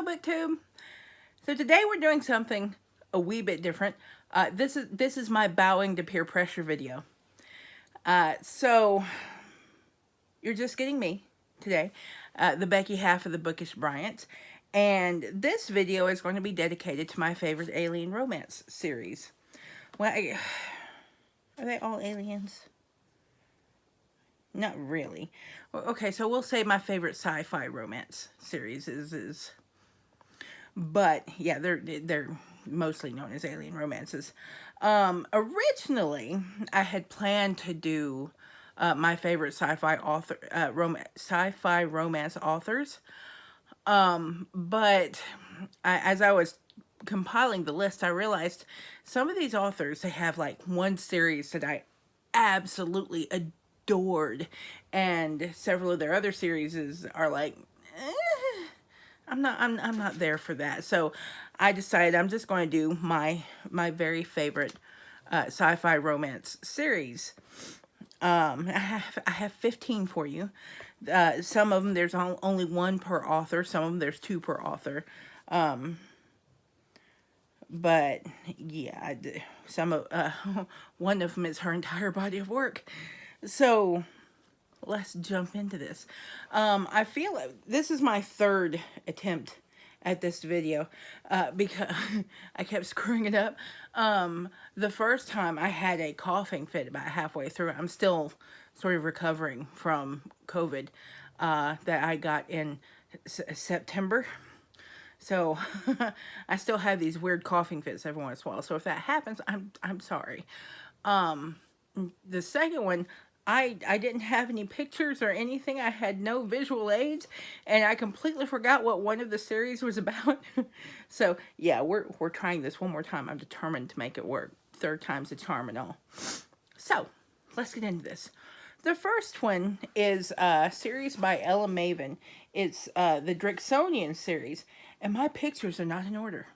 BookTube. So today we're doing something a wee bit different. This is my bowing to peer pressure video. So you're just getting me today, the Becky half of the Bookish Bryants, and this video is going to be dedicated to my favorite alien romance series. Well, are they all aliens? Not really. Okay, so we'll say my favorite sci-fi romance series is, but yeah, they're mostly known as alien romances. Originally, I had planned to do my favorite sci-fi romance authors, but as I was compiling the list, I realized some of these authors, they have like one series that I absolutely adored, and several of their other series are like, I'm not there for that. So I decided I'm just going to do my very favorite sci-fi romance series. I have 15 for you. Some of them there's only one per author. Some of them there's two per author. But yeah, one of them is her entire body of work. So let's jump into this. I feel like this is my third attempt at this video because I kept screwing it up. The first time I had a coughing fit about halfway through. I'm still sort of recovering from COVID that I got in September. So I still have these weird coughing fits every once in a while. So if that happens, I'm sorry. The second one, I didn't have any pictures or anything. I had no visual aids, and I completely forgot what one of the series was about. So yeah, we're trying this one more time. I'm determined to make it work. Third time's a charm and all. So let's get into this. The first one is a series by Ella Maven. It's the Drixonian series, and my pictures are not in order.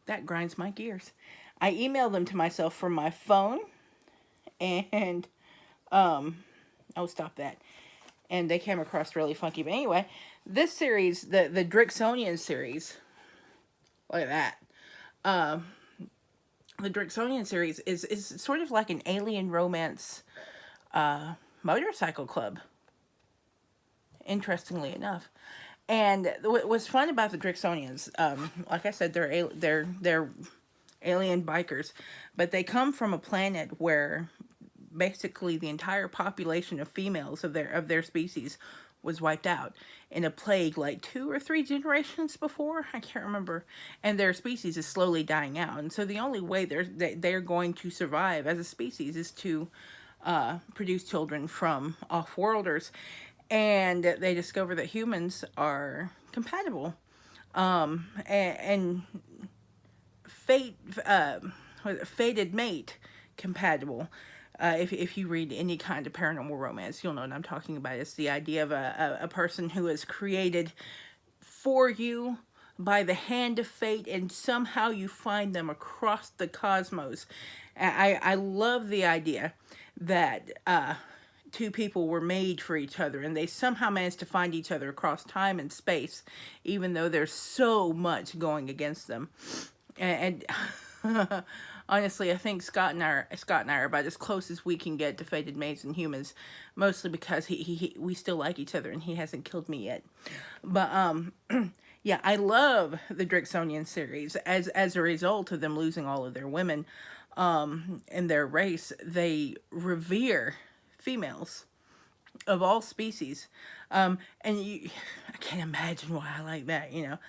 That grinds my gears. I emailed them to myself from my phone, and oh, stop that. And they came across really funky. But anyway, this series, the Drixonian series, look at that. The Drixonian series is sort of like an alien romance motorcycle club, interestingly enough. And what's fun about the Drixonians, like I said, they're alien bikers, but they come from a planet where basically the entire population of females of their species was wiped out in a plague like 2 or 3 generations before. I can't remember. And their species is slowly dying out. And so the only way they're going to survive as a species is to produce children from off-worlders. And they discover that humans are compatible. And fated mate compatible. If you read any kind of paranormal romance, you'll know what I'm talking about. It's the idea of a person who is created for you by the hand of fate, and somehow you find them across the cosmos. I love the idea that two people were made for each other, and they somehow managed to find each other across time and space, even though there's so much going against them. And honestly, I think Scott and I are about as close as we can get to fated mates and humans, mostly because we still like each other and he hasn't killed me yet. But yeah, I love the Drixonian series as a result of them losing all of their women in their race. They revere females of all species, and I can't imagine why I like that, you know.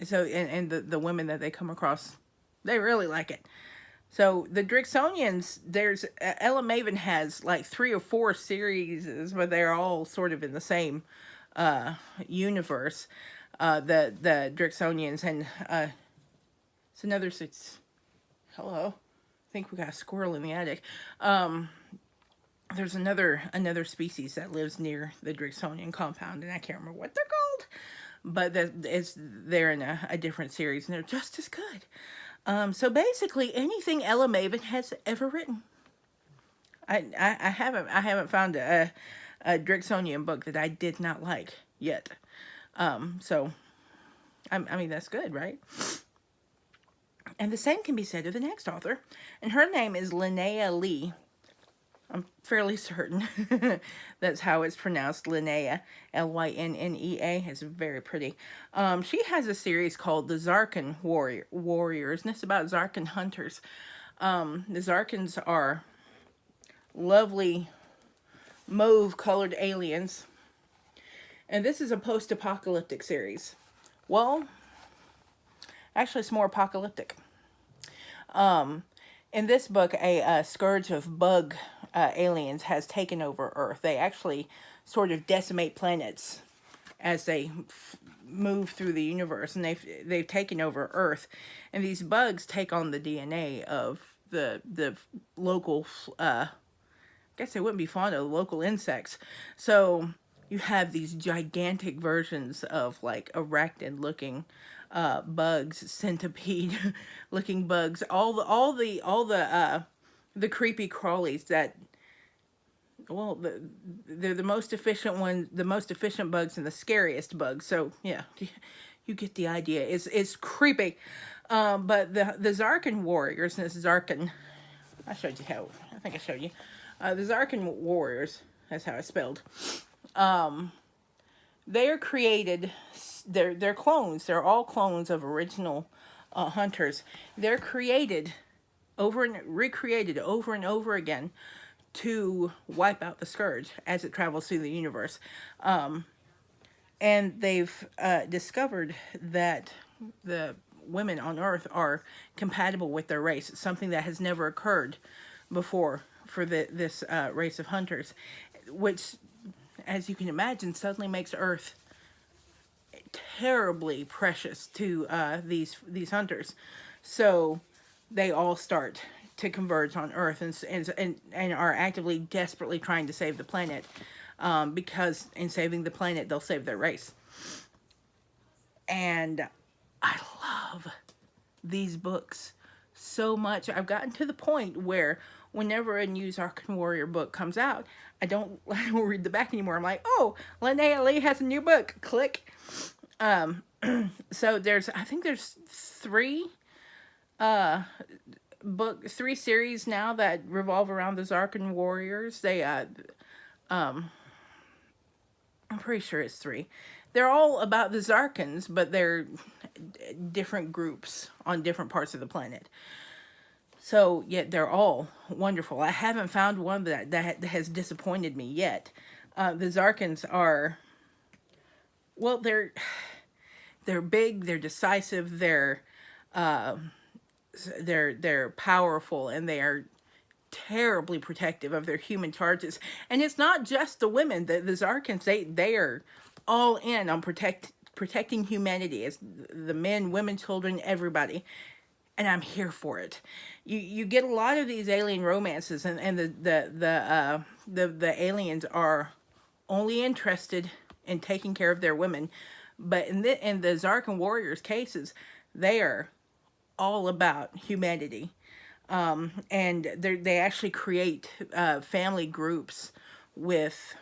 So and the women that they come across, they really like it. So the Drixonians, there's Ella Maven has like 3 or 4 series, but they're all sort of in the same universe. The Drixonians, and it's another hello. I think we got a squirrel in the attic. There's another species that lives near the Drixonian compound, and I can't remember what they're called. But they're in a different series, and they're just as good. So basically, anything Ella Maven has ever written, I haven't found a Drixonian book that I did not like yet. So, I mean, that's good, right? And the same can be said of the next author. And her name is Lynnea Lee. I'm fairly certain that's how it's pronounced, Lynnea, Lynnea. It's very pretty. She has a series called the Xarc'n Warriors, and it's about Xarc'n hunters. The Xarc'ns are lovely mauve-colored aliens, and this is a post-apocalyptic series. Well, actually, it's more apocalyptic. In this book, a scourge of bug aliens has taken over Earth. They actually sort of decimate planets as they move through the universe, and they've taken over Earth. And these bugs take on the DNA of the local. I guess they wouldn't be fond of local insects. So you have these gigantic versions of like arachnid-looking bugs, centipede-looking bugs, all the creepy crawlies that, well, they're the most efficient one, the most efficient bugs and the scariest bugs. So yeah, you get the idea. It's creepy. But the Xarc'n Warriors, and this is Xarc'n, I showed you how, I think I showed you. The Xarc'n Warriors, that's how it's spelled. They are created, they're clones. They're all clones of original hunters. They're created recreated over and over again to wipe out the scourge as it travels through the universe. And they've discovered that the women on Earth are compatible with their race. It's something that has never occurred before for this race of hunters, which, as you can imagine, suddenly makes Earth terribly precious to these hunters. So they all start to converge on Earth and are actively, desperately trying to save the planet, because in saving the planet, they'll save their race. And I love these books so much. I've gotten to the point where whenever a new Xarc'n Warrior book comes out, I don't read the back anymore. I'm like, oh, Lynnea Lee has a new book. Click. So I think there's three series now that revolve around the Xarc'n Warriors. I'm pretty sure it's three. They're all about the Xarc'ns, but they're different groups on different parts of the planet. So, yet they're all wonderful. I haven't found one that has disappointed me yet. The Xarc'ns are, well, they're big, they're decisive, they're powerful, and they are terribly protective of their human charges. And it's not just the women. The Xarc'ns, they are all in on protecting humanity. It's the men, women, children, everybody. And I'm here for it. You get a lot of these alien romances, and the aliens are only interested in taking care of their women. But in the Xarc'n Warriors cases, they are all about humanity. And they actually create family groups with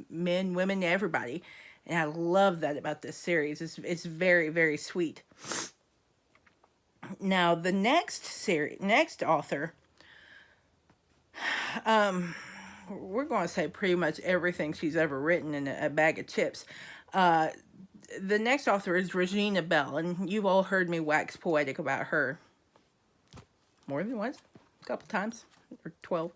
men, women, everybody. And I love that about this series. It's very, very sweet. Now, the next author, we're going to say pretty much everything she's ever written in a bag of chips. The next author is Regine Abel, and you've all heard me wax poetic about her more than once, a couple times, or 12.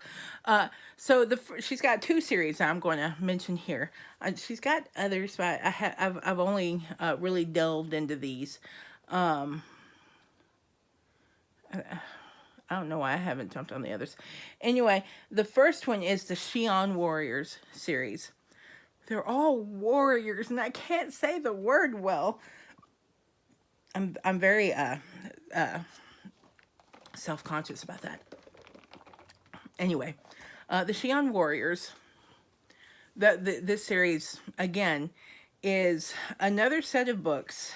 So she's got two series I'm going to mention here. She's got others, but I've only really delved into these. I don't know why I haven't jumped on the others. Anyway, the first one is the Xian Warriors series. They're all warriors, and I can't say the word well. I'm very self-conscious about that. Anyway, the Xian Warriors, this series, again, is another set of books.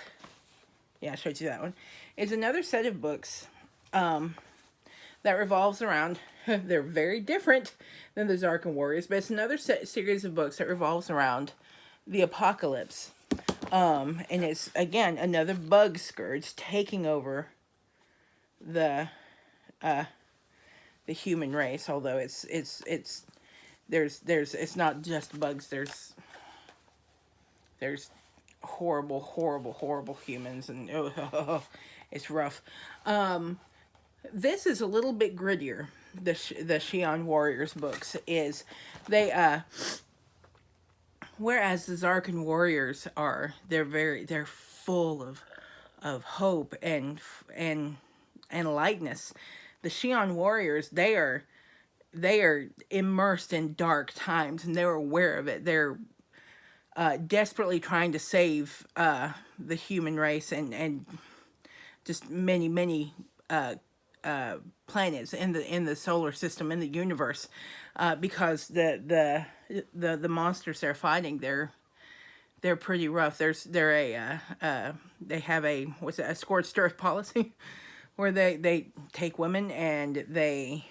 Yeah, I showed you that one. It's another set of books that revolves around, they're very different than the Xarc'n Warriors, but it's another series of books that revolves around the apocalypse. And it's, again, another bug scourge taking over the human race. Although it's not just bugs. There's horrible humans, and it's rough. This is a little bit grittier. The Xian Warriors books is they whereas the xarc'n Warriors they're full of hope and lightness. The Xian Warriors, they are immersed in dark times, and they're aware of it. They're desperately trying to save the human race and just many planets in the solar system, in the universe, because the monsters they're fighting, they're pretty rough. They have a scorched earth policy where they take women and they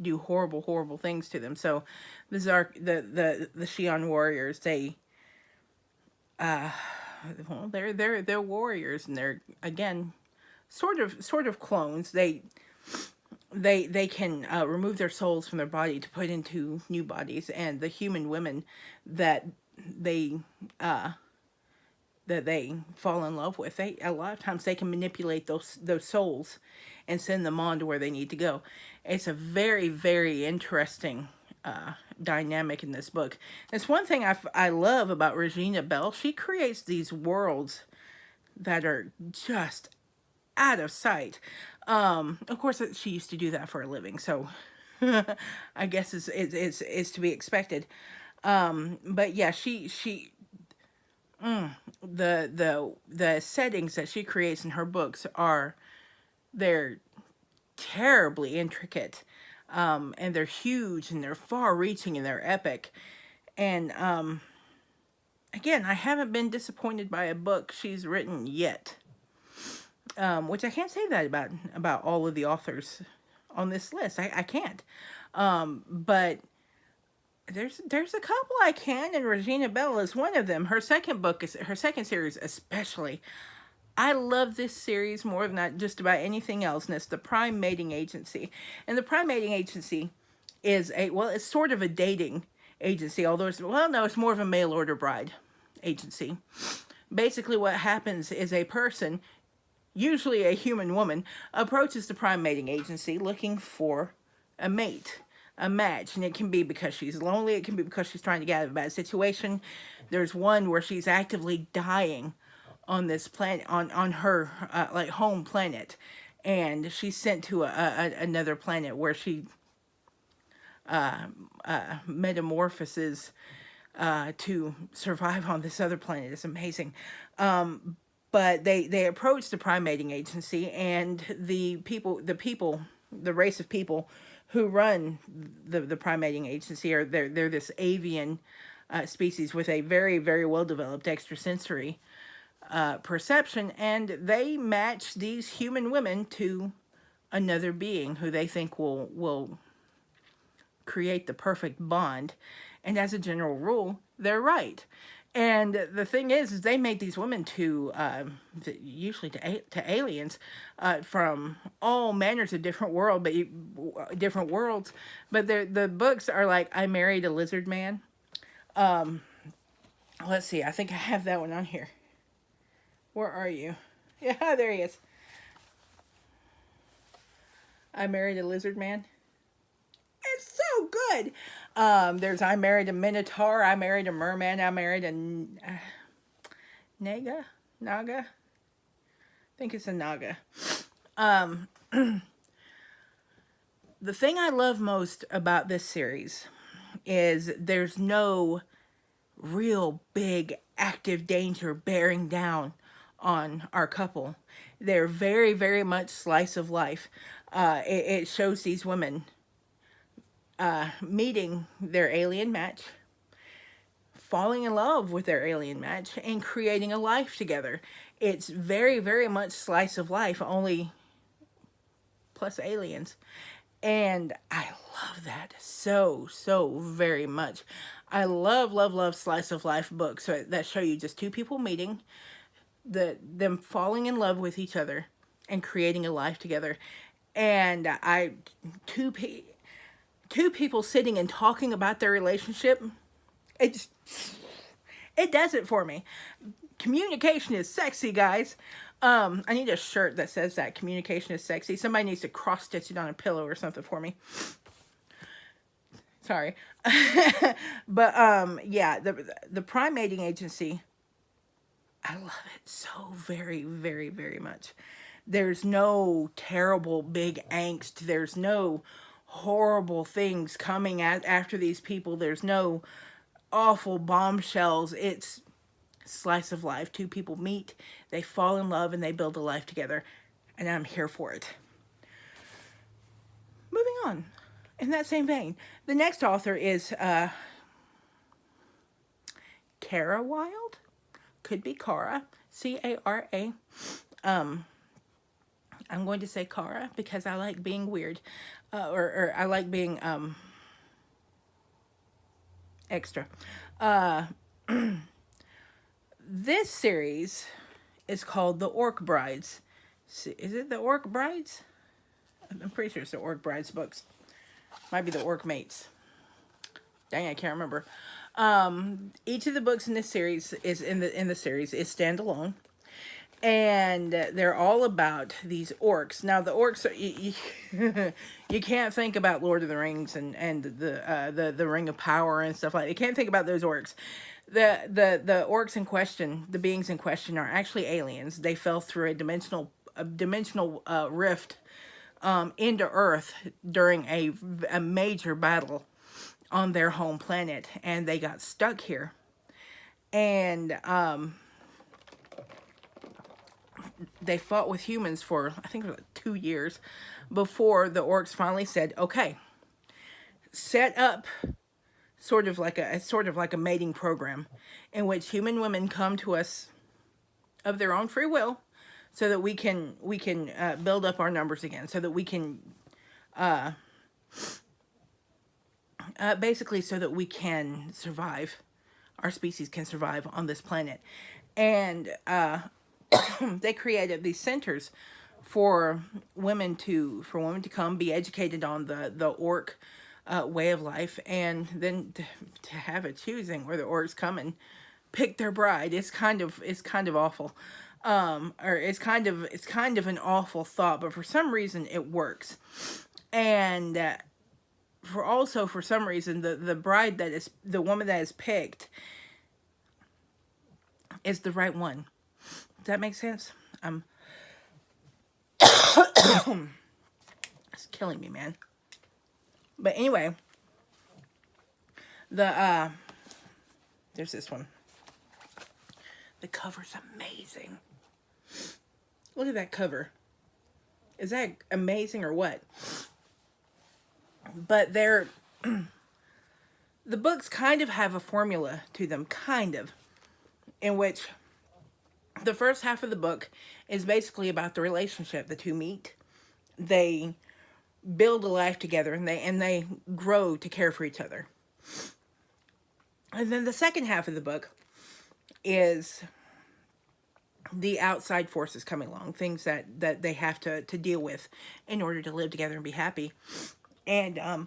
do horrible things to them. So the Xian Warriors, they're warriors, and they're, again, sort of clones. They can remove their souls from their body to put into new bodies, and the human women that they fall in love with, a lot of times they can manipulate those souls and send them on to where they need to go. It's a very interesting dynamic in this book. It's one thing I love about Regine Abel. She creates these worlds that are just out of sight. Of course, she used to do that for a living, so I guess it's to be expected. But yeah, the settings that she creates in her books they're terribly intricate, and they're huge, and they're far-reaching, and they're epic. And again, I haven't been disappointed by a book she's written yet. Which I can't say that about all of the authors on this list. I can't. But there's a couple I can, and Regine Abel is one of them. Her second series especially. I love this series more than just about anything else, and it's the Prime Mating Agency. And the Prime Mating Agency is it's sort of a dating agency, although it's more of a mail order bride agency. Basically what happens is a person, usually a human woman, approaches the Prime Mating Agency looking for a mate, a match. And it can be because she's lonely. It can be because she's trying to get out of a bad situation. There's one where she's actively dying on this planet, on her home planet. And she's sent to another planet where she metamorphoses to survive on this other planet. It's amazing. But they approach the Prime Mating Agency, and the race of people who run the Prime Mating Agency they're this avian species with a very well developed extrasensory perception, and they match these human women to another being who they think will create the perfect bond. And as a general rule, they're right. And the thing is they made these women usually to aliens from all manners of different worlds. But the books are like, I Married a Lizard Man. Let's see. I think I have that one on here. Where are you? Yeah, there he is. I Married a Lizard Man. It's so good. There's I Married a Minotaur, I Married a Merman, I Married a Naga? I think it's a Naga. The thing I love most about this series is there's no real big active danger bearing down on our couple. They're very much slice of life. It shows these women meeting their alien match, falling in love with their alien match, and creating a life together. It's very much slice of life, only plus aliens. And I love that so very much. I love, love, love slice of life books that show you just two people meeting, them falling in love with each other and creating a life together. And two pe- two people sitting and talking about their relationship, it just, it does it for me. Communication is sexy, guys. I need a shirt that says that communication is sexy. Somebody needs to cross stitch it on a pillow or something for me. Sorry. But yeah, the primating agency, I love it so very, very, very much. There's no terrible big angst. There's no horrible things coming after these people. There's no awful bombshells. It's slice of life. Two people meet, they fall in love, and they build a life together. And I'm here for it. Moving on. In that same vein, the next author is Cara Wylde. Could be Cara. C-A-R-A. I'm going to say Cara because I like being weird. Or I like being extra. This series is called The Orc Brides. Is it The Orc Brides? I'm pretty sure it's The Orc Brides books. Might be The Orc Mates. Dang, I can't remember. Each of the books in this series is in the series is standalone, and they're all about these orcs. Now the orcs are, you can't think about Lord of the Rings and the Ring of Power and stuff like that. You can't think about those orcs. The orcs in question, the beings in question, are actually aliens. They fell through a dimensional rift into Earth during a major battle on their home planet, and they got stuck here. And they fought with humans for, I think, 2 years before the orcs finally said, okay, set up sort of like a mating program in which human women come to us of their own free will, so that we can build up our numbers again, so that we can basically so that we can survive, our species can survive on this planet. And they created these centers for women to come be educated on the orc way of life, and then to have a choosing where the orcs come and pick their bride. It's kind of awful. Or it's kind of an awful thought, but for some reason it works. And for some reason the bride that is the woman that is picked is the right one. Does that make sense? It's killing me, man. But anyway, there's this one. The cover's amazing. Look at that cover. Is that amazing or what? But the books kind of have a formula to them, kind of, in which the first half of the book is basically about the relationship. The two meet, they build a life together, and they grow to care for each other. And then the second half of the book is the outside forces coming along, things that they have to deal with in order to live together and be happy. And I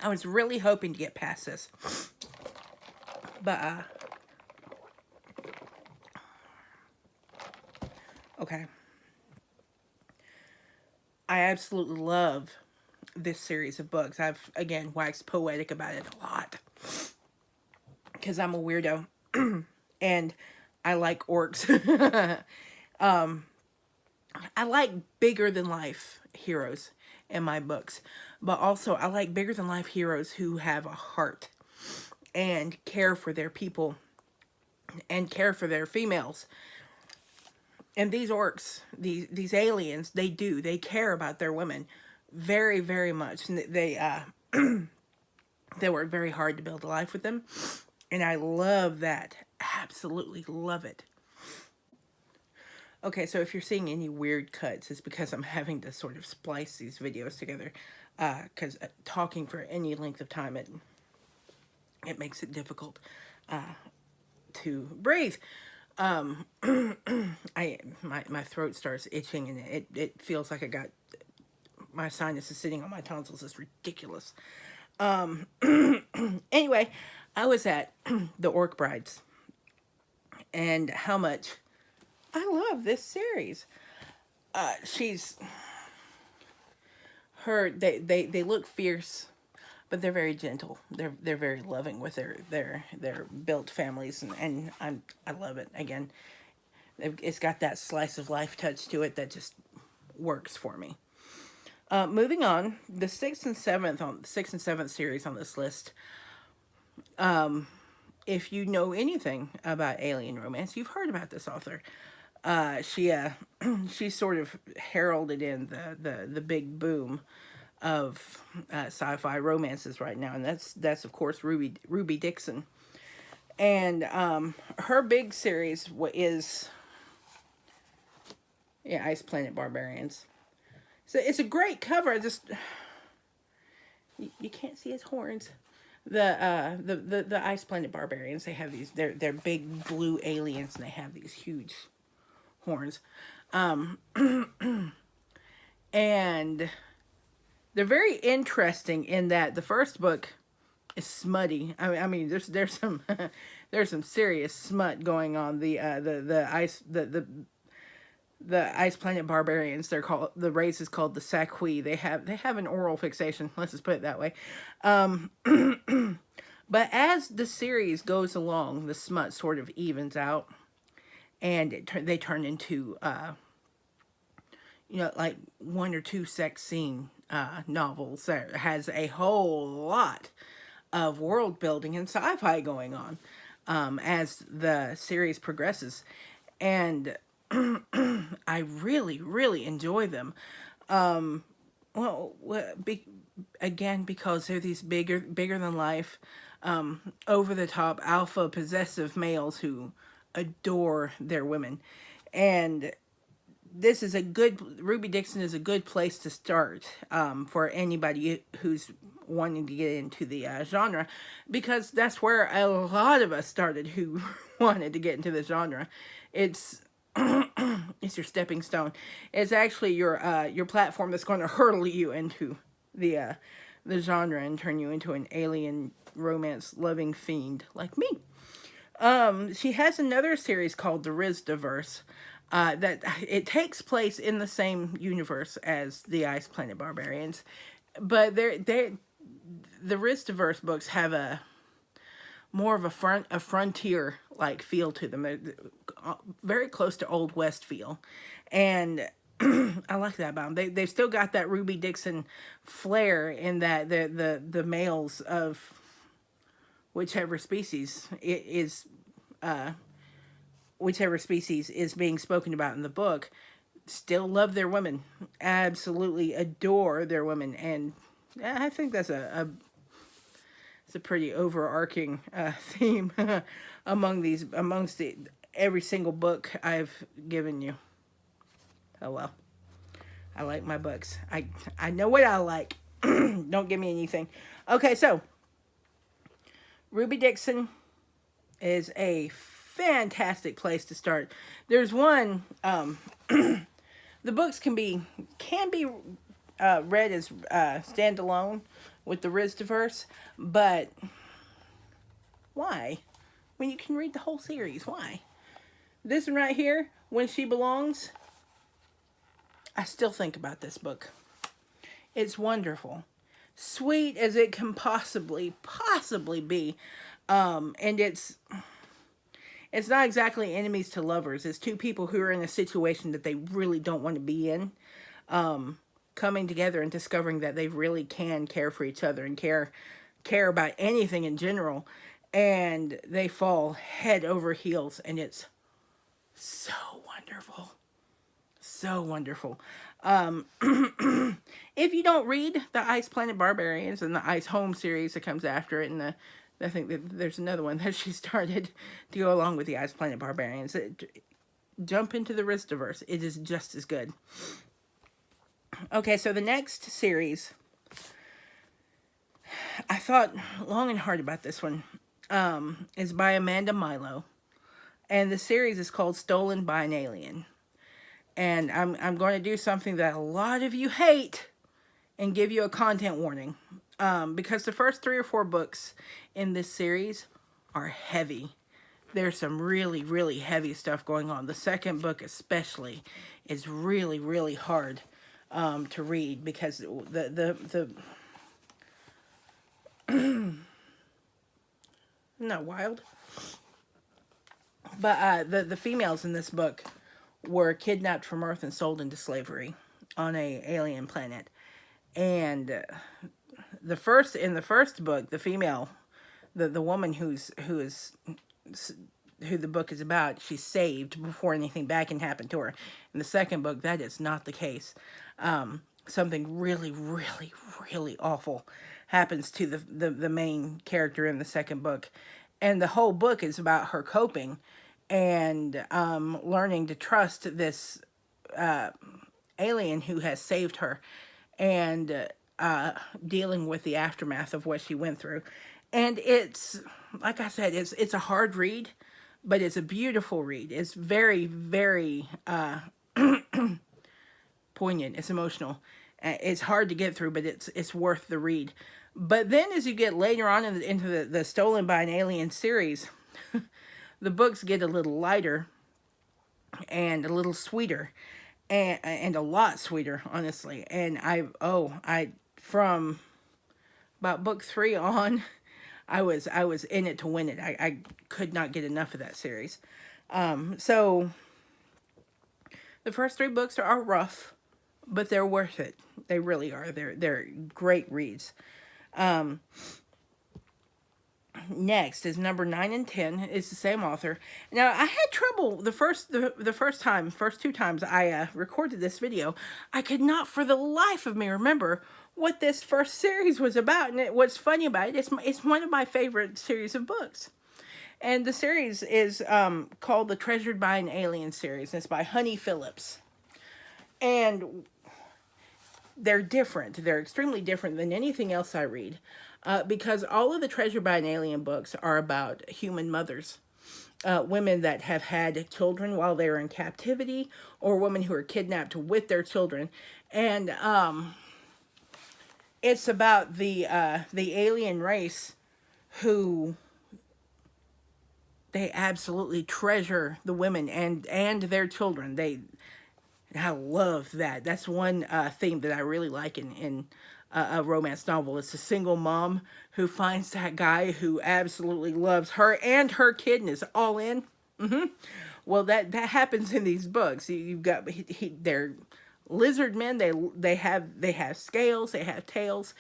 was really hoping to get past this, but okay. I absolutely love this series of books. I've, again, waxed poetic about it a lot because I'm a weirdo and I like orcs. I like bigger than life heroes in my books, but also I like bigger than life heroes who have a heart and care for their people and care for their females. And these orcs, these aliens, they care about their women very, very much. And they work very hard to build a life with them. And I love that. Absolutely love it. Okay, so if you're seeing any weird cuts, it's because I'm having to sort of splice these videos together. because talking for any length of time, it makes it difficult to breathe. My throat starts itching, and it feels like I got my sinuses sitting on my tonsils. It's ridiculous. Anyway, I was at the Orc Brides, and how much I love this series. She's her. They look fierce, but they're very gentle. They're very loving with their built families, and I love it. Again, it's got that slice of life touch to it that just works for me. Moving on, the sixth and seventh series on this list. If you know anything about alien romance, you've heard about this author. She sort of heralded in the big boom of sci-fi romances right now, and that's of course Ruby Dixon. And her big series is Ice Planet Barbarians. So it's a great cover. Just you can't see his horns. The Ice Planet Barbarians, they have these, they're big blue aliens, and they have these huge horns. And they're very interesting in that the first book is smutty. I mean there's some there's some serious smut going on. The Ice Planet Barbarians, the race is called the Saqui. They have an oral fixation, let's just put it that way. But as the series goes along, the smut sort of evens out, and they turn into like one or two sex scene novels that has a whole lot of world building and sci-fi going on as the series progresses, and I really, really enjoy them. Again, because they're these bigger than life, over the top, alpha possessive males who adore their women. And Ruby Dixon is a good place to start for anybody who's wanting to get into the genre, because that's where a lot of us started who wanted to get into the genre. It's your stepping stone. It's actually your platform that's going to hurtle you into the genre and turn you into an alien romance loving fiend like me. She has another series called the Risdaverse. That it takes place in the same universe as the Ice Planet Barbarians, but the Risdaverse books have a more of a frontier like feel to them. They're very close to Old West feel, and I like that about them. They've still got that Ruby Dixon flair in that the males of whichever species is being spoken about in the book still love their women, absolutely adore their women, and I think that's it's a pretty overarching theme amongst every single book I've given you. Oh well, I like my books. I know what I like. Don't give me anything. Okay, so Ruby Dixon is a fantastic place to start. There's one. The books can be read as standalone with the Risdaverse, but why? When you can read the whole series, why? This one right here, When She Belongs, I still think about this book. It's wonderful. Sweet as it can possibly be. And it's not exactly enemies to lovers. It's two people who are in a situation that they really don't want to be in. Coming together and discovering that they really can care for each other and care about anything in general. And they fall head over heels, and it's so wonderful. So wonderful. If you don't read the Ice Planet Barbarians and the Ice Home series that comes after it, and I think that there's another one that she started to go along with the Ice Planet Barbarians, jump into the Risdaverse. It is just as good. Okay, so the next series I thought long and hard about this one. It's by Amanda Milo, and the series is called Stolen by an Alien. And I'm going to do something that a lot of you hate and give you a content warning. Because the first 3 or 4 books in this series are heavy. There's some really, really heavy stuff going on. The second book especially is really, really hard to read because the not wild, but the females in this book were kidnapped from Earth and sold into slavery on a alien planet. And in the first book, the female, the woman who the book is about, she's saved before anything bad can happen to her. In the second book, that is not the case. Something really, really, really awful happens to the main character in the second book. And the whole book is about her coping and learning to trust this alien who has saved her, and dealing with the aftermath of what she went through. And it's, like I said, it's a hard read, but it's a beautiful read. It's very, very poignant. It's emotional. It's hard to get through, but it's worth the read. But then as you get later on into the Stolen by an Alien series, the books get a little lighter and a little sweeter, and a lot sweeter, honestly. And I from about book 3 on, I was in it to win it. I could not get enough of that series. So the first 3 books are rough, but they're worth it. They really are. They're great reads. Next is number 9 and 10. It's the same author. Now, I had trouble the first 2 times I recorded this video. I could not for the life of me remember what this first series was about. And what's funny about it, it's one of my favorite series of books. And the series is called the Treasured by an Alien series. And it's by Honey Phillips. And they're different. They're extremely different than anything else I read. Because all of the Treasured by an Alien books are about human mothers. Women that have had children while they were in captivity, or women who are kidnapped with their children. And it's about the alien race who they absolutely treasure the women and their children. I love that. That's one theme that I really like in a romance novel. It's a single mom who finds that guy who absolutely loves her and her kid and is all in. Well, that happens in these books. You've got they're lizard men. They have scales. They have tails,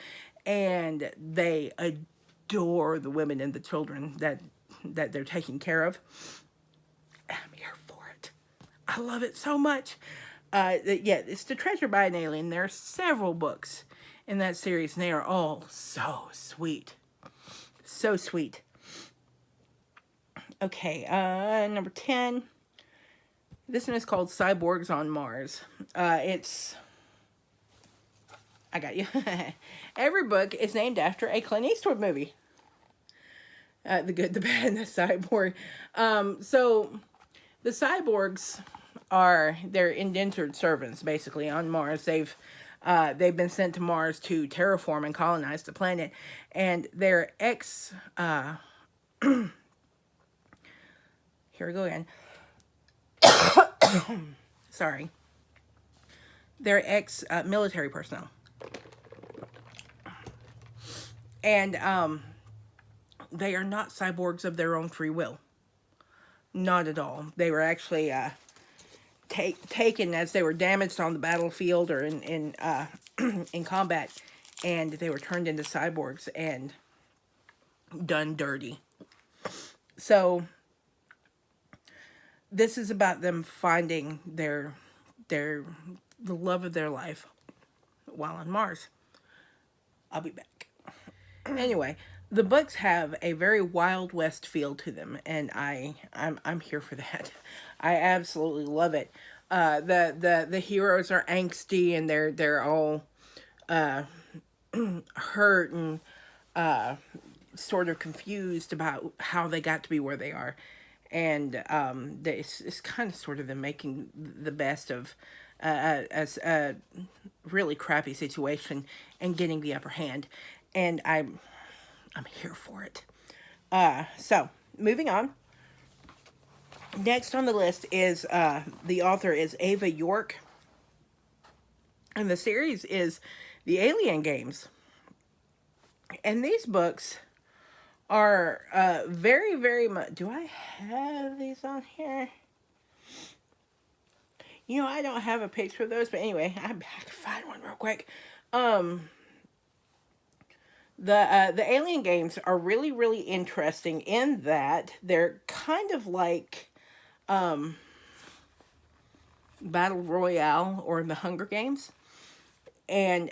and they adore the women and the children that they're taking care of. I'm here for it. I love it so much. Yeah, it's The Treasure by an Alien. There are several books in that series, and they are all so sweet. So sweet. Okay, number 10. This one is called Cyborgs on Mars. I got you. Every book is named after a Clint Eastwood movie. The Good, the Bad, and the Cyborg. So, the cyborgs they're indentured servants, basically, on Mars. They've been sent to Mars to terraform and colonize the planet. And their here we go again. Sorry. They're military personnel. And they are not cyborgs of their own free will. Not at all. They were actually taken as they were damaged on the battlefield or in combat, and they were turned into cyborgs and done dirty. So this is about them finding the love of their life while on Mars. I'll be back. Anyway, the books have a very Wild West feel to them, and I'm here for that. I absolutely love it. The heroes are angsty, and they're all hurt and sort of confused about how they got to be where they are. And it's kind of sort of them making the best of a really crappy situation and getting the upper hand. And I'm here for it. So, moving on. Next on the list is the author is Ava York. And the series is The Alien Games. And these books are very, very much... Do I have these on here? You know, I don't have a picture of those, but anyway, I can find one real quick. The Alien Games are really, really interesting in that they're kind of like Battle Royale or the Hunger Games. And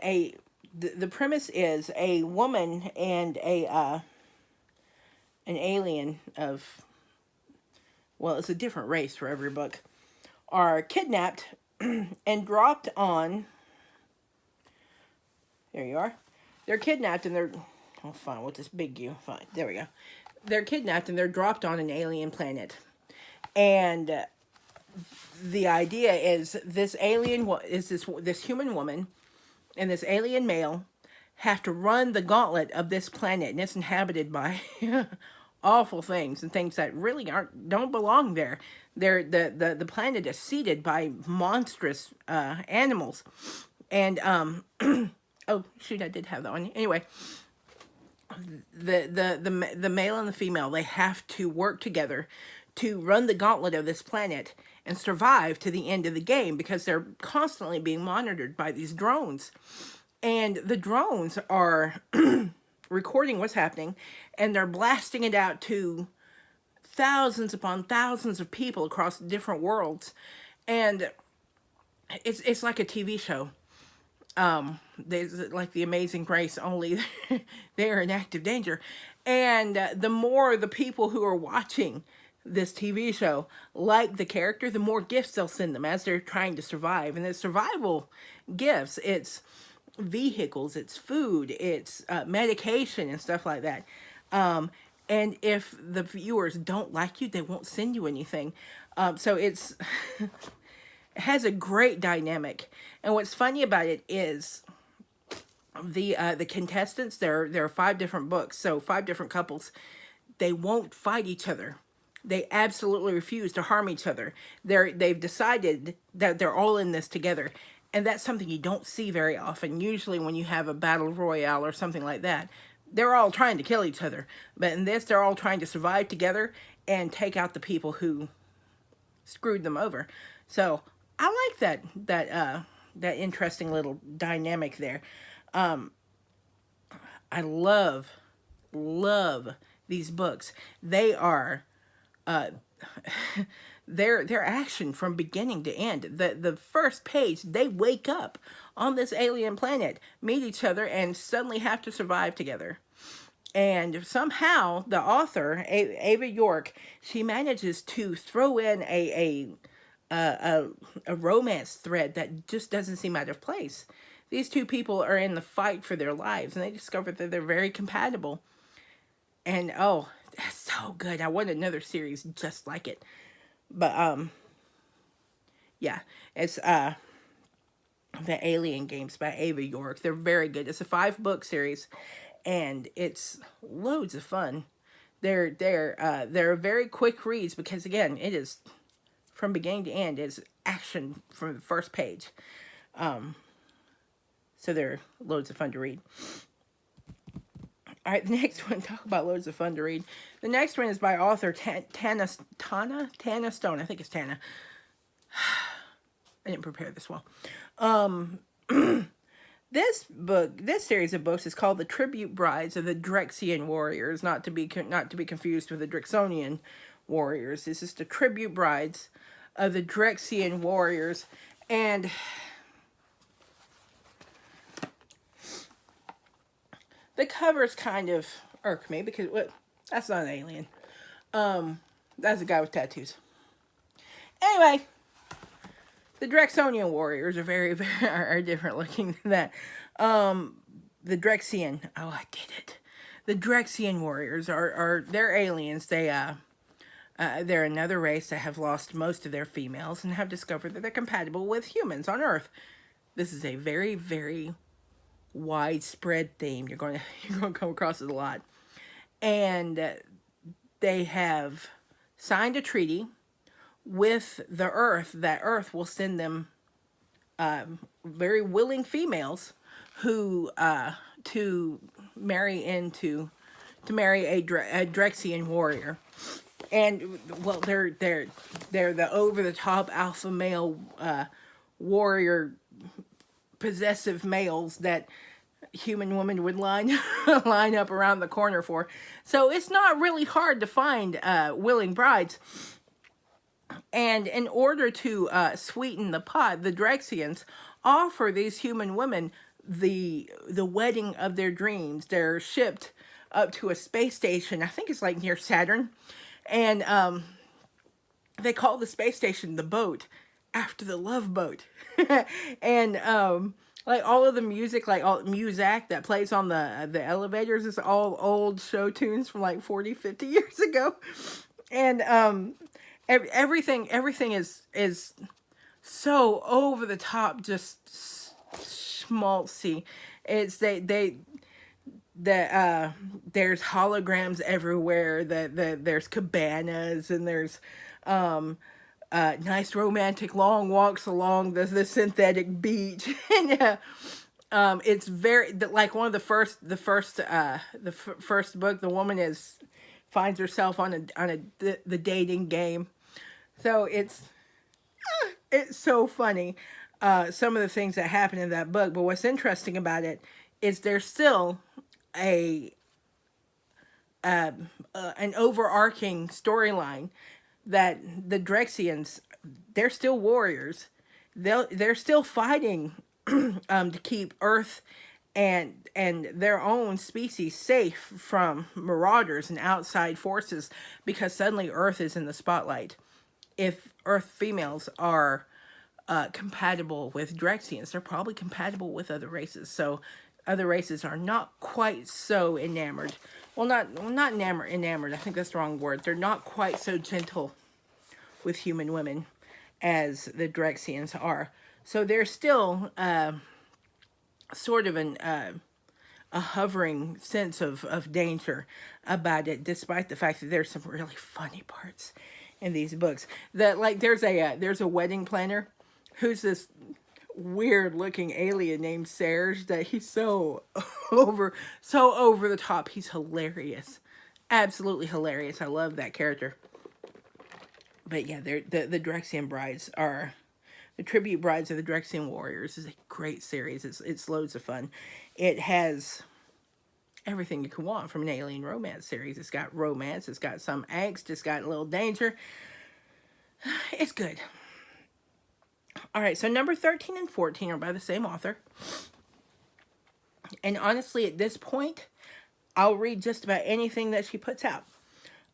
the premise is a woman and an alien of, well, it's a different race for every book, are kidnapped and dropped on, there you are, they're kidnapped and they're, oh fine, what's this big U, fine, there we go, they're kidnapped and they're dropped on an alien planet, and the idea is this alien, is this human woman and this alien male have to run the gauntlet of this planet, and it's inhabited by awful things and things that really don't belong there. The planet is seeded by monstrous animals, and oh shoot, I did have that one. Anyway, the male and the female, they have to work together to run the gauntlet of this planet and survive to the end of the game, because they're constantly being monitored by these drones. And the drones are recording what's happening, and they're blasting it out to thousands upon thousands of people across different worlds. And it's like a TV show. There's like The Amazing Grace, only they're in active danger. And the more the people who are watching this TV show like the character, the more gifts they'll send them as they're trying to survive. And it's survival gifts. It's vehicles, it's food, it's medication and stuff like that. And if the viewers don't like you, they won't send you anything. So it's it has a great dynamic. And what's funny about it is the contestants, there are 5 different books, so 5 different couples. They won't fight each other. They absolutely refuse to harm each other. They've decided that they're all in this together. And that's something you don't see very often. Usually when you have a battle royale or something like that, they're all trying to kill each other. But in this, they're all trying to survive together and take out the people who screwed them over. So I like that interesting little dynamic there. I love these books. They are their action from beginning to end. The first page, they wake up on this alien planet, meet each other, and suddenly have to survive together. And somehow the author, Ava York, she manages to throw in a romance thread that just doesn't seem out of place. These two people are in the fight for their lives, and they discover that they're very compatible. And oh, that's so good. I want another series just like it. But yeah, it's The Alien Games by Ava York. They're very good. It's a 5-book series, and it's loads of fun. They're very quick reads, because again, it is from beginning to end. It's action from the first page. So they're loads of fun to read. All right, the next one, talk about loads of fun to read. The next one is by author Tana Stone. I think it's Tana. I didn't prepare this well. This series of books is called The Tribute Brides of the Drexian Warriors, not to be confused with the Drixonian Warriors. This is The Tribute Brides of the Drexian Warriors, and the covers kind of irk me, because that's not an alien. That's a guy with tattoos. Anyway, the Drixonian Warriors are very, very different looking than that. The Drexian, oh, I did it. the Drexian Warriors are they're aliens. They're another race that have lost most of their females and have discovered that they're compatible with humans on Earth. This is a very, very widespread theme. You're going to come across it a lot. And they have signed a treaty with the Earth that Earth will send them very willing females who to marry a Drexian warrior. And well, they're the over the top alpha male warrior possessive males that human women would line up around the corner for. So it's not really hard to find willing brides. And in order to sweeten the pot, the Drexians offer these human women the wedding of their dreams. They're shipped up to a space station. I think it's like near Saturn. And they call the space station the boat after the love boat. And like all of the music, like all music that plays on the elevators is all old show tunes from like 40, 50 years ago. And everything is so over the top, just schmaltzy. It's there's holograms everywhere. There's cabanas, and there's nice romantic long walks along the synthetic beach. And it's very like one of the first book. The woman finds herself on the dating game. So it's so funny, some of the things that happen in that book. But what's interesting about it is there's still an overarching storyline that the Drexians, they're still warriors. They're still fighting to keep Earth and their own species safe from marauders and outside forces, because suddenly Earth is in the spotlight. If Earth females are compatible with Drexians, they're probably compatible with other races. So other races are not quite so enamored. Well, not enamored. I think that's the wrong word. They're not quite so gentle with human women as the Drexians are. So there's still sort of a hovering sense of danger about it, despite the fact that there's some really funny parts in these books. That like there's a wedding planner who's this weird looking alien named Serge, that he's so over the top. He's hilarious, absolutely hilarious. I love that character. But yeah, the Drexian brides are the tribute brides of the Drexian Warriors is a great series. It's loads of fun. It has everything you can want from an alien romance series. It's got romance, it's got some angst, it's got a little danger. It's good. All right, so number 13 and 14 are by the same author. And honestly, at this point, I'll read just about anything that she puts out.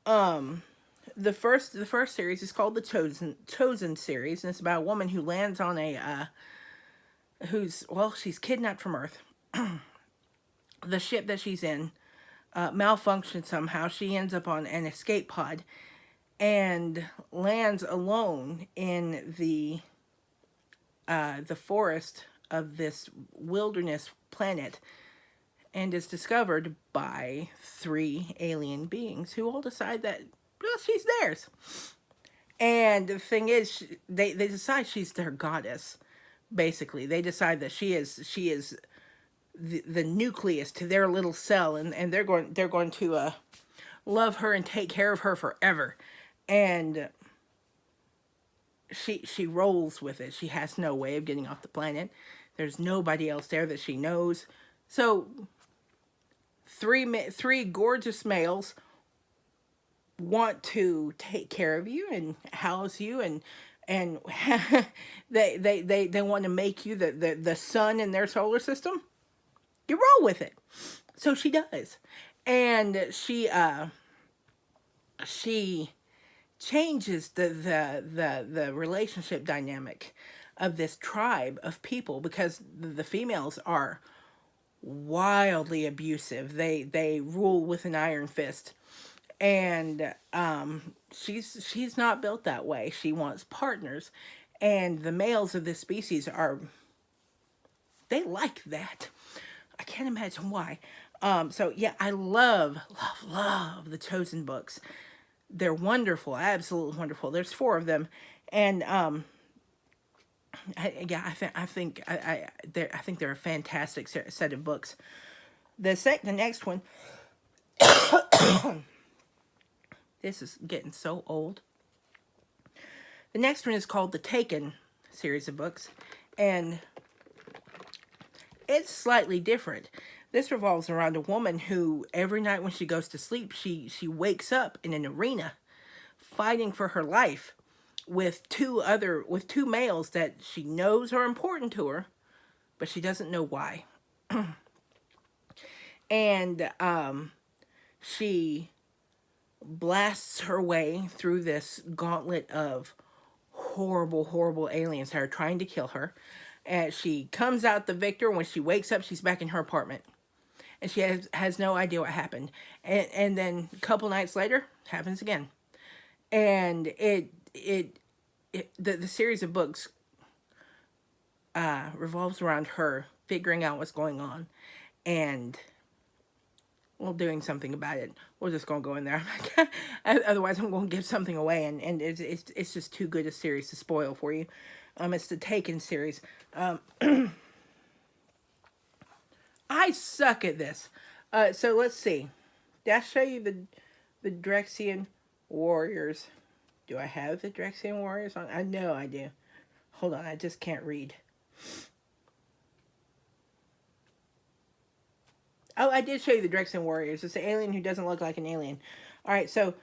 The first series is called the Chosen series, and it's about a woman who lands on she's kidnapped from Earth. The ship that she's in malfunctions somehow. She ends up on an escape pod and lands alone in the forest of this wilderness planet, and is discovered by 3 alien beings who all decide that, well, she's theirs. And the thing is, they decide she's their goddess. Basically, they decide that she is the nucleus to their little cell, and they're going to love her and take care of her forever. And she rolls with it. She has no way of getting off the planet. There's nobody else there that she knows. So 3 gorgeous males want to take care of you and house you, and they want to make you the sun in their solar system. You roll with it. So she does. And she changes the relationship dynamic of this tribe of people, because the females are wildly abusive. They rule with an iron fist. And she's not built that way. She wants partners. And the males of this species are, they like that. I can't imagine why. So yeah, I love the Chosen books. They're wonderful, absolutely wonderful. There's 4 of them, and yeah, I think they're a fantastic set of books. The next one, this is getting so old. The next one is called the Taken series of books, and it's slightly different. This revolves around a woman who every night when she goes to sleep, she wakes up in an arena fighting for her life with two males that she knows are important to her, but she doesn't know why. And she blasts her way through this gauntlet of horrible aliens that are trying to kill her. And she comes out the victor. When she wakes up, she's back in her apartment. And she has no idea what happened. And then a couple nights later, it happens again. And the series of books revolves around her figuring out what's going on and, well, doing something about it. We're just going to go in there. Otherwise, I'm going to give something away, and it's just too good a series to spoil for you. It's the Taken series. I suck at this. So let's see. Did I show you the Drexian Warriors? Do I have the Drexian Warriors on? I know I do. Hold on, I just can't read. Oh, I did show you the Drexian Warriors. It's an alien who doesn't look like an alien. Alright, so,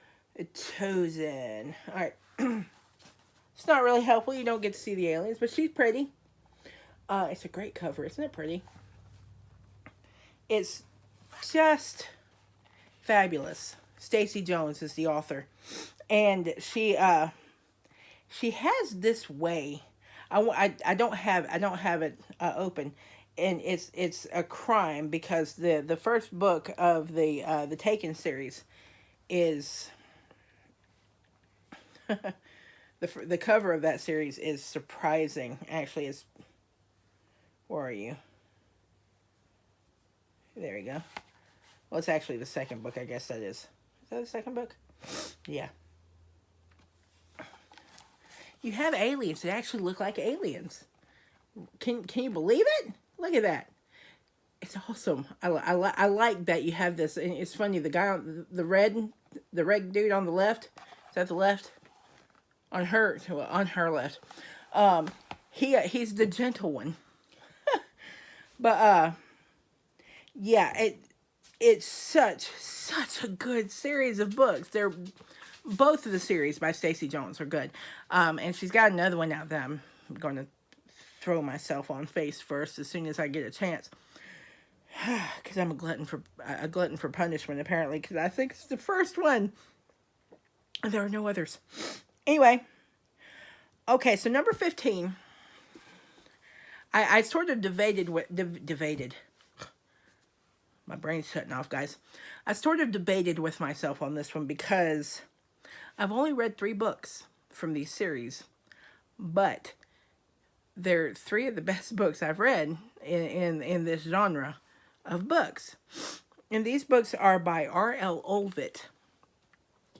Chosen. Alright. It's not really helpful. You don't get to see the aliens, but she's pretty. It's a great cover. Isn't it pretty? It's just fabulous. Stacy Jones is the author. And she has this way. I don't have it open, and it's a crime because the first book of the Taken series is the cover of that series is surprising. Actually, it's, where are you? There you go. Well, it's actually the second book. I guess that is. Is that the second book? Yeah. You have aliens that actually look like aliens. Can you believe it? Look at that. It's awesome. I like that you have this. And it's funny. The guy on the red dude on the left. Is that the left? On her left. He's the gentle one. But yeah, it's such a good series of books. They're both of the series by Stacy Jones are good. And she's got another one out that I'm going to throw myself on face first as soon as I get a chance. Because I'm a glutton for punishment, apparently, because I think it's the first one. There are no others. Anyway, okay, so number 15. I sort of debated. My brain's shutting off, guys. I sort of debated with myself on this one because I've only read 3 books from these series, but they're 3 of the best books I've read in this genre of books. And these books are by R.L. Olvitt.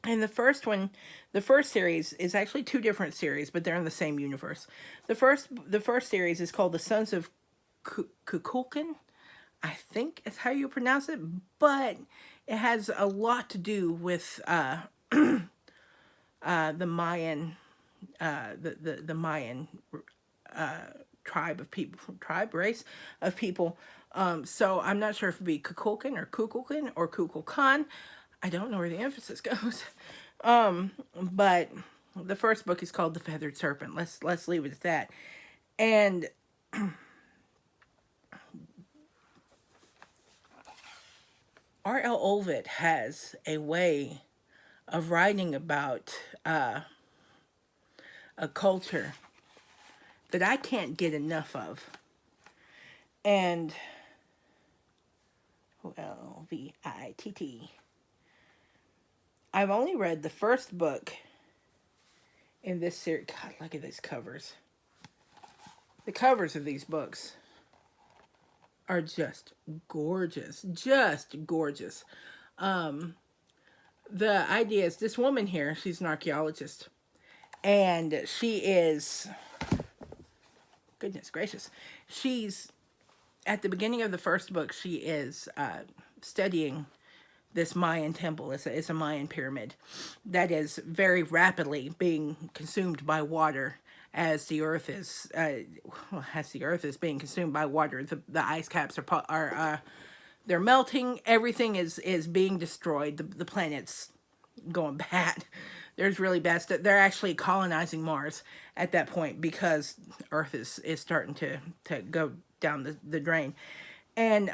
And the first series is actually 2 different series, but they're in the same universe. The first series is called The Sons of Kukulcan, I think is how you pronounce it, but it has a lot to do with the Mayan, the Mayan race of people. So I'm not sure if it'd be Kukulcan or Kukulcan. I don't know where the emphasis goes. But the first book is called The Feathered Serpent. Let's leave it at that. And R.L. Olvitt has a way of writing about a culture that I can't get enough of. And Olvitt. I've only read the first book in this series. God, look at these covers. The covers of these books are just gorgeous. Just gorgeous. The idea is this woman here, she's an archaeologist. And she is, goodness gracious, she's, at the beginning of the first book, she is studying this Mayan temple. It's a Mayan pyramid that is very rapidly being consumed by water as the earth is being consumed by water. The ice caps are they're melting. Everything is being destroyed. The planet's going bad. There's really bad stuff. They're actually colonizing Mars at that point because Earth is starting to go down the drain. And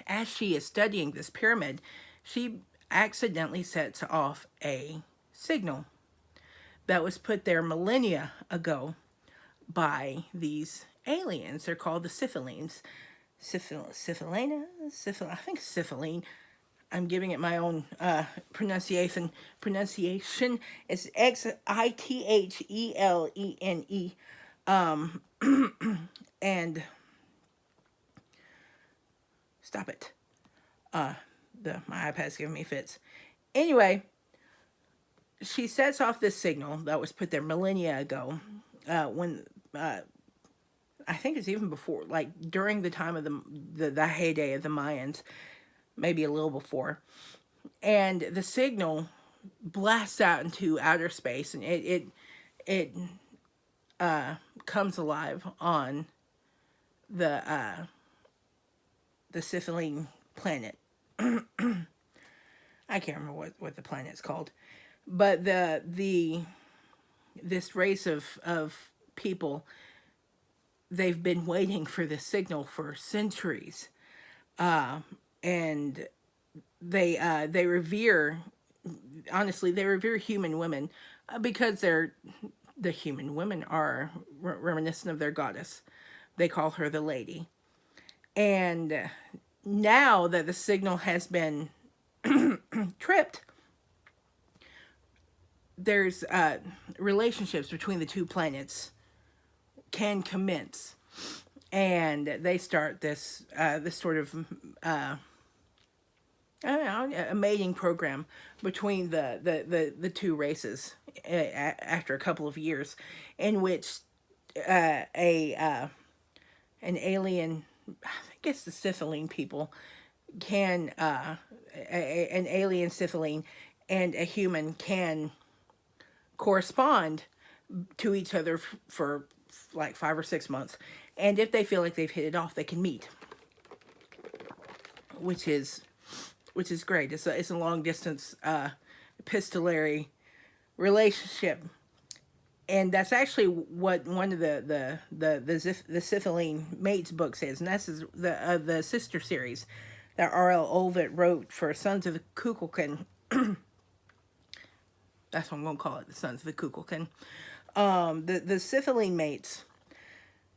as she is studying this pyramid, she accidentally sets off a signal that was put there millennia ago by these aliens. They're called the Xithilene. Xithilene? I think Xithilene. I'm giving it my own pronunciation. It's Xithilene. And stop it. My iPad's giving me fits. Anyway, she sets off this signal that was put there millennia ago, when I think it's even before, like during the time of the heyday of the Mayans, maybe a little before. And the signal blasts out into outer space, and it comes alive on the Xithilene planet. I can't remember what the planet's called, but this race of people, they've been waiting for this signal for centuries, and they revere, honestly, they revere human women because the human women are reminiscent of their goddess. They call her the lady. And now that the signal has been tripped, there's relationships between the two planets can commence, and they start this sort of I don't know, a mating program between the two races after a couple of years, in which an alien, I think it's the Xithilene people, can an alien Xithilene and a human can correspond to each other for like 5 or 6 months, and if they feel like they've hit it off, they can meet, which is great. It's a long distance epistolary relationship, and that's actually what one of the Xithilene Mates books is, and that's the sister series that R.L. Olvitt wrote for Sons of the Kukulcan. That's what I'm going to call it, the Sons of the Kukulcan. The Xithilene Mates,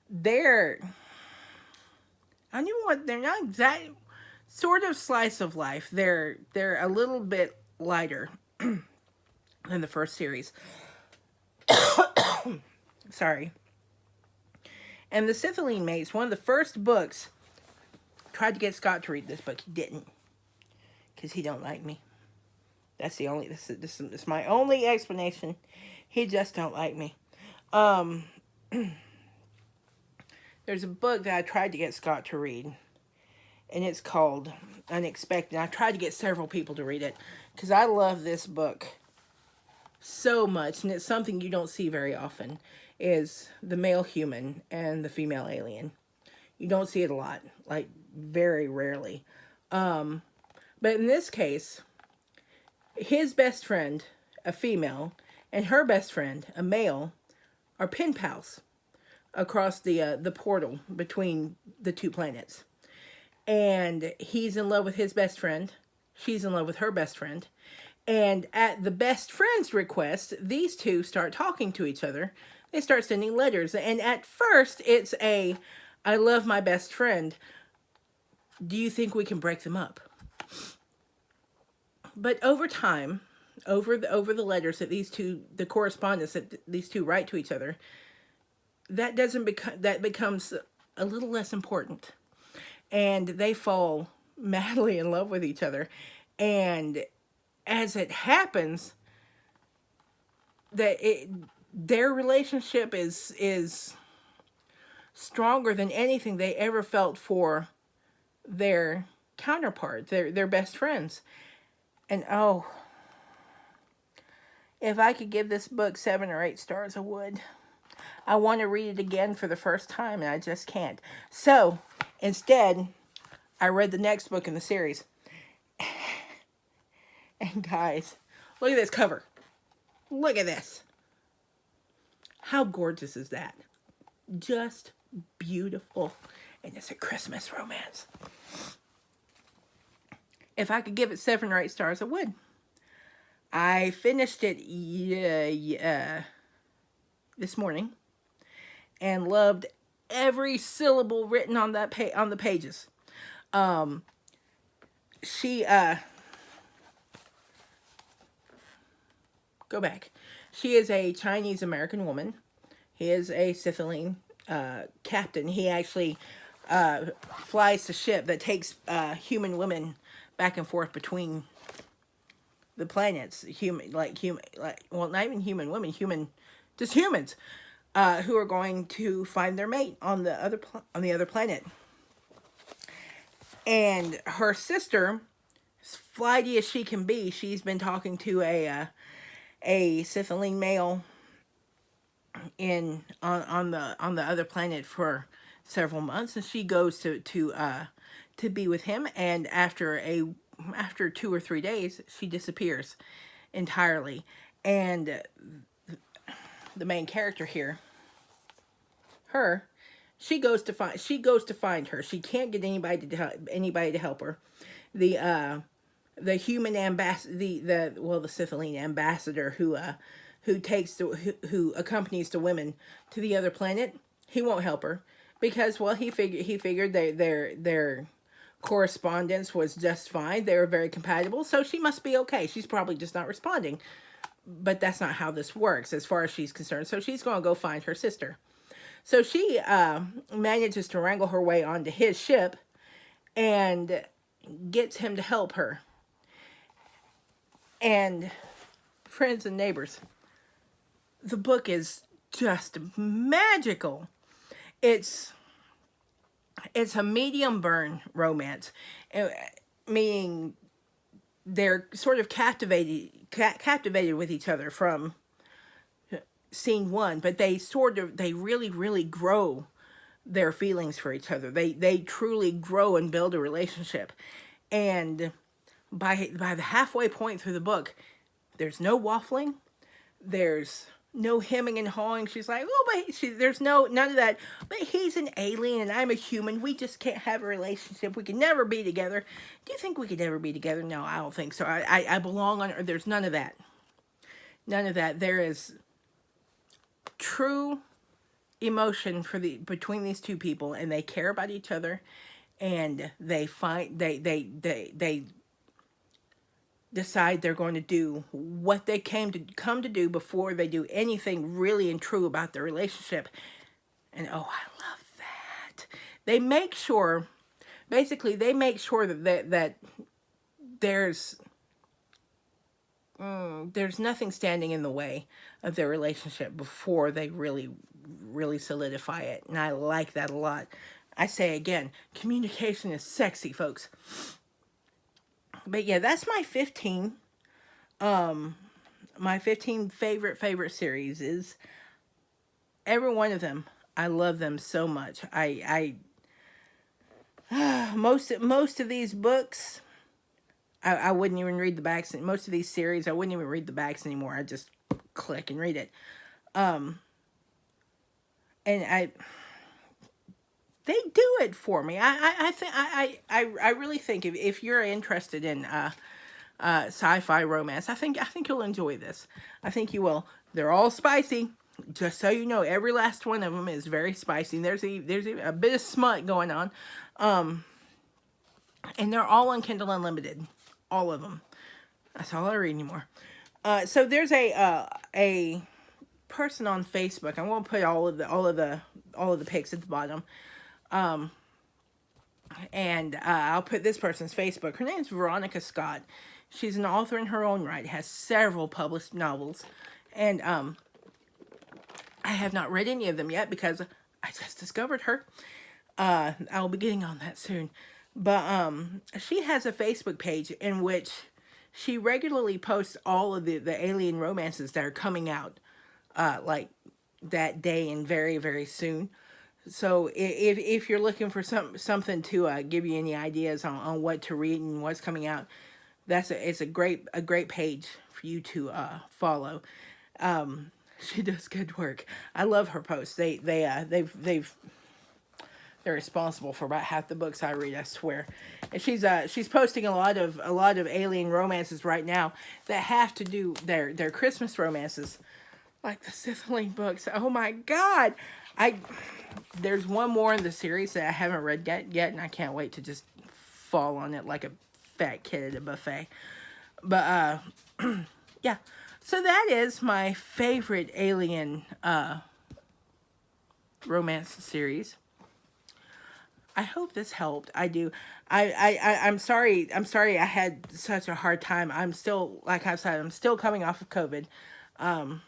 they're not exactly sort of slice of life. They're a little bit lighter than the first series. Sorry. And the Xithilene Mates, one of the first books, tried to get Scott to read this book. He didn't, because he don't like me. That's the only, this is my only explanation. He just don't like me. There's a book that I tried to get Scott to read, and it's called Unexpected. I tried to get several people to read it, because I love this book so much, and it's something you don't see very often, is the male human and the female alien. You don't see it a lot, like very rarely. But in this case, his best friend, a female, and her best friend, a male, are pen pals across the portal between the two planets. And he's in love with his best friend. She's in love with her best friend. And at the best friend's request, these two start talking to each other. They start sending letters. And at first, it's I love my best friend. do you think we can break them up? But over time, over the letters that the correspondence that these two write to each other, that becomes a little less important, and they fall madly in love with each other. And as it happens, their relationship is stronger than anything they ever felt for their counterpart, their best friends. And oh, if I could give this book 7 or 8 stars, I would. I want to read it again for the first time, and I just can't. So, instead, I read the next book in the series. And guys, look at this cover. Look at this. How gorgeous is that? Just beautiful. And it's a Christmas romance. If I could give it 7 or 8 stars, I would. I finished it this morning and loved every syllable written on that on the pages. She go back. She is a Chinese American woman. He is a Xithilene captain. He actually flies the ship that takes human women back and forth between the planets. Well, not even human women, just humans who are going to find their mate on the other planet. And her sister, as flighty as she can be, she's been talking to a Xithilene male on the other planet for several months, and she goes to be with him, and after 2 or 3 days she disappears entirely. And the main character here, she goes to find her. She can't get anybody to help her. The human ambassador, the Xithilene ambassador who accompanies the women to the other planet, he won't help her because, well, he figured their correspondence was just fine. They were very compatible, so she must be okay. She's probably just not responding. But that's not how this works as far as she's concerned. So she's going to go find her sister. So she manages to wrangle her way onto his ship and gets him to help her. And friends and neighbors, the book is just magical. It's a medium burn romance, meaning they're sort of captivated with each other from scene 1, but they really grow their feelings for each other. They truly grow and build a relationship. And by the halfway point through the book, there's no waffling, there's no hemming and hawing. She's like, oh, but there's none of that. But he's an alien and I'm a human. We just can't have a relationship. We can never be together. Do you think we could ever be together? No, I don't think so. I belong on Earth. There's none of that. None of that. There is true emotion between these two people, and they care about each other, and they decide they're going to do what they come to do before they do anything really and true about their relationship. And oh, I love that. They make sure that there's nothing standing in the way of their relationship before they really solidify it. And I like that a lot. I say again, communication is sexy, folks. But yeah, that's my 15. My 15 favorite series is every one of them. I love them so much. Most of these books, I wouldn't even read the backs. Most of these series, I wouldn't even read the backs anymore. I just click and read it. And they do it for me. I really think if you're interested in sci-fi romance, I think you'll enjoy this. I think you will. They're all spicy. Just so you know, every last one of them is very spicy. There's a bit of smut going on. And they're all on Kindle Unlimited. All of them. That's all I read anymore. So there's a person on Facebook. I'm gonna put all of the pics at the bottom. And I'll put this person's Facebook. Her name's Veronica Scott. She's an author in her own right. Has several published novels, and I have not read any of them yet because I just discovered her. I'll be getting on that soon. But she has a Facebook page in which she regularly posts all of the alien romances that are coming out, like that day and very, very soon. So if you're looking for something to give you any ideas on what to read and what's coming out, it's a great page for you to follow. She does good work. I love her posts. They're responsible for about half the books I read, I swear. And she's posting a lot of alien romances right now that have to do their Christmas romances, like the Xithilene books. Oh my God, there's one more in the series that I haven't read yet, and I can't wait to just fall on it like a fat kid at a buffet. But yeah, so that is my favorite alien romance series. I hope this helped. I do. I'm sorry I had such a hard time. I'm still, like I said, I'm still coming off of COVID. And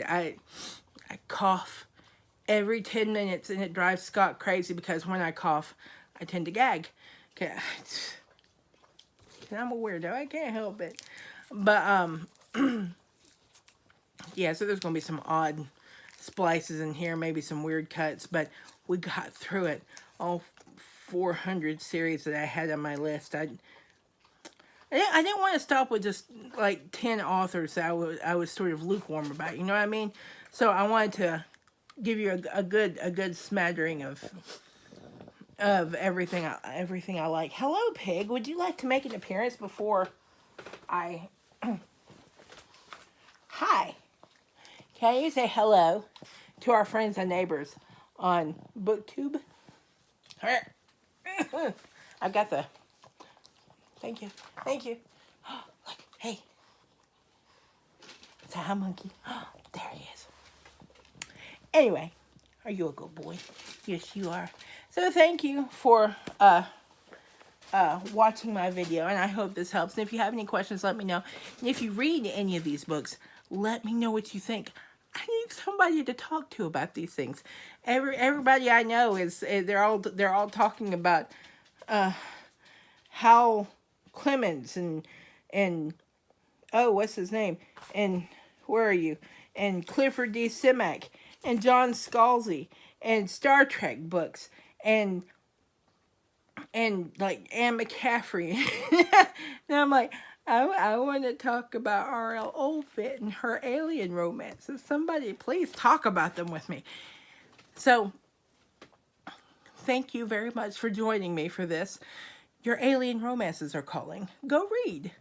I cough every 10 minutes, and it drives Scott crazy because when I cough, I tend to gag. Okay. I'm a weirdo. I can't help it. But yeah, so there's going to be some odd splices in here, maybe some weird cuts, but we got through it. All 400 series that I had on my list. I didn't want to stop with just like 10 authors that I was sort of lukewarm about. You know what I mean? So I wanted to give you a good smattering of everything I like. Hello, Pig. Would you like to make an appearance before I? Hi. Can you say hello to our friends and neighbors on BookTube? I've got the. Thank you. Look, hey. It's a hi monkey. There he is. Anyway, are you a good boy? Yes, you are. So thank you for watching my video, and I hope this helps. And if you have any questions, let me know. And if you read any of these books, let me know what you think. I need somebody to talk to about these things. Everybody I know they're all talking about Hal Clemens and oh, what's his name? And where are you? And Clifford D. Simak and John Scalzi and Star Trek books and like Anne McCaffrey. And I'm like, I want to talk about R.L. Olvitt and her alien romances. Somebody please talk about them with me. So, thank you very much for joining me for this. Your alien romances are calling. Go read.